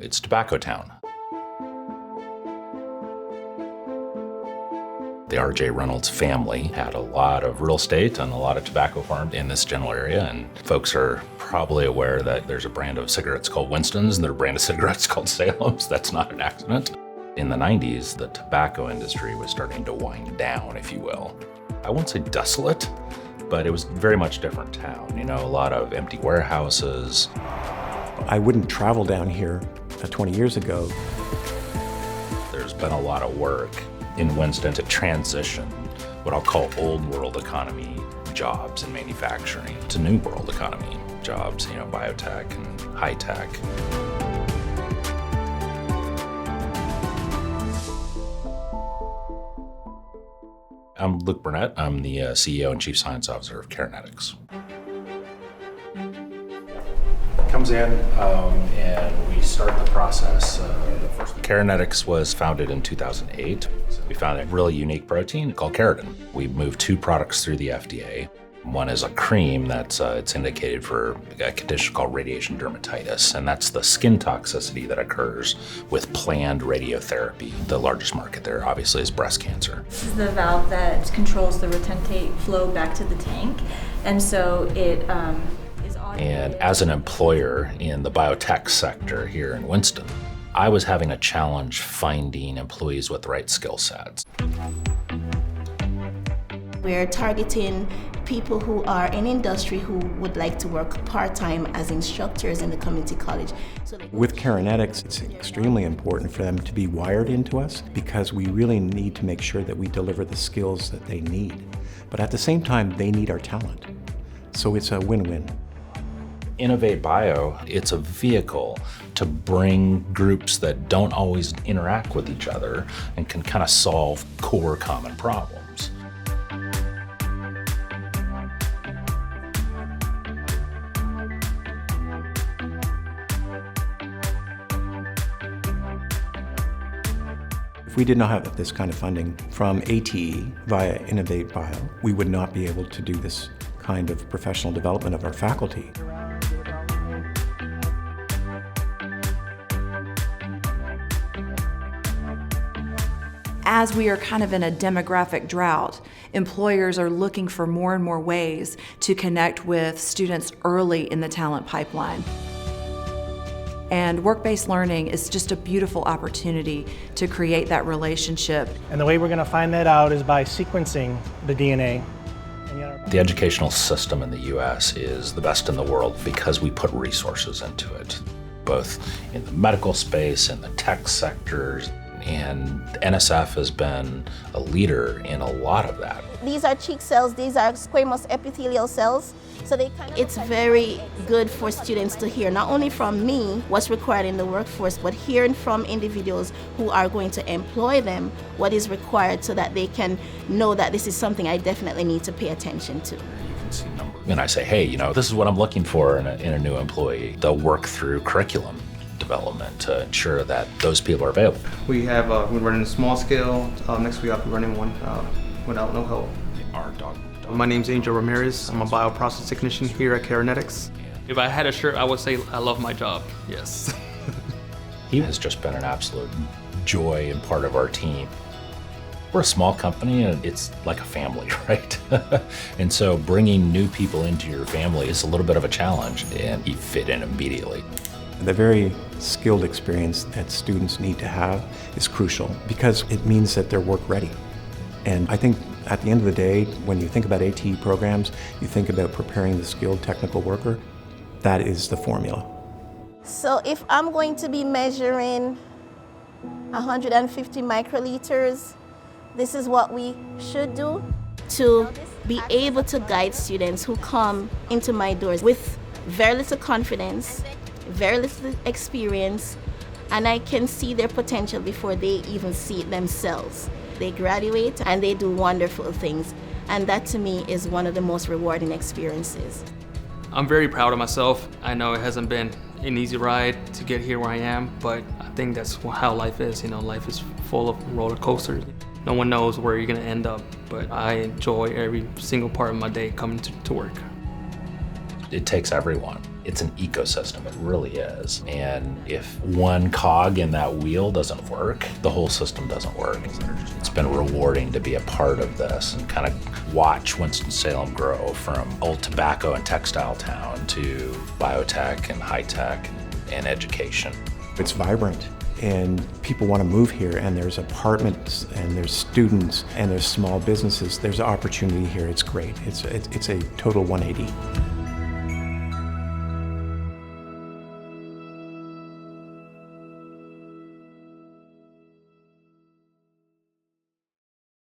It's Tobacco Town. The R.J. Reynolds family had a lot of real estate and a lot of tobacco farms in this general area, and folks are probably aware that there's a brand of cigarettes called Winston's and there's a brand of cigarettes called Salem's. That's not an accident. In the 90s, the tobacco industry was starting to wind down, if you will. I won't say desolate, but it was very much different town. You know, a lot of empty warehouses. I wouldn't travel down here 20 years ago. There's been a lot of work in Winston to transition what I'll call old world economy jobs in manufacturing to new world economy jobs, you know, biotech and high tech. I'm Luke Burnett. I'm the CEO and Chief Science Officer of KeraNetics. Comes in and we start the process. KeraNetics was founded in 2008. We found a really unique protein called keratin. We moved 2 products through the FDA. One is a cream that's it's indicated for a condition called radiation dermatitis, and that's the skin toxicity that occurs with planned radiotherapy. The largest market there, obviously, is breast cancer. This is the valve that controls the retentate flow back to the tank, and so it is automated. And as an employer in the biotech sector here in Winston, I was having a challenge finding employees with the right skill sets. We're targeting people who are in industry who would like to work part-time as instructors in the community college. With KeraNetics, it's extremely important for them to be wired into us because we really need to make sure that we deliver the skills that they need. But at the same time, they need our talent. So it's a win-win. Innovate Bio, it's a vehicle to bring groups that don't always interact with each other and can kind of solve core common problems. If we did not have this kind of funding from ATE via Innovate Bio, we would not be able to do this kind of professional development of our faculty. As we are kind of in a demographic drought, employers are looking for more and more ways to connect with students early in the talent pipeline. And work-based learning is just a beautiful opportunity to create that relationship. And the way we're going to find that out is by sequencing the DNA. The educational system in the U.S. is the best in the world because we put resources into it, both in the medical space and the tech sectors. And NSF has been a leader in a lot of that. These are cheek cells, these are squamous epithelial cells. So it's very good for students to hear, not only from me, what's required in the workforce, but hearing from individuals who are going to employ them, what is required so that they can know that this is something I definitely need to pay attention to. You can see numbers. And I say, hey, you know, this is what I'm looking for in a new employee. They'll work through curriculum development to ensure that those people are available. We have we're running a small scale. Next week I'll be running one without no help. Our dog. My name's Angel Ramirez. I'm a bioprocess technician here at KeraNetics. If I had a shirt, I would say I love my job. Yes. He has just been an absolute joy and part of our team. We're a small company and it's like a family, right? And so bringing new people into your family is a little bit of a challenge, and he fit in immediately. The very skilled experience that students need to have is crucial because it means that they're work ready. And I think at the end of the day, when you think about ATE programs, you think about preparing the skilled technical worker. That is the formula. So if I'm going to be measuring 150 microliters, this is what we should do to be able to guide students who come into my doors with very little confidence, very little experience, and I can see their potential before they even see it themselves. They graduate and they do wonderful things, and that to me is one of the most rewarding experiences. I'm very proud of myself. I know it hasn't been an easy ride to get here where I am, but I think that's how life is. You know, life is full of roller coasters. No one knows where you're gonna end up, but I enjoy every single part of my day coming to work. It takes everyone. It's an ecosystem, it really is. And if one cog in that wheel doesn't work, the whole system doesn't work. It's been rewarding to be a part of this and kind of watch Winston-Salem grow from old tobacco and textile town to biotech and high tech and education. It's vibrant, and people want to move here, and there's apartments, and there's students, and there's small businesses. There's opportunity here. It's great. It's a total 180.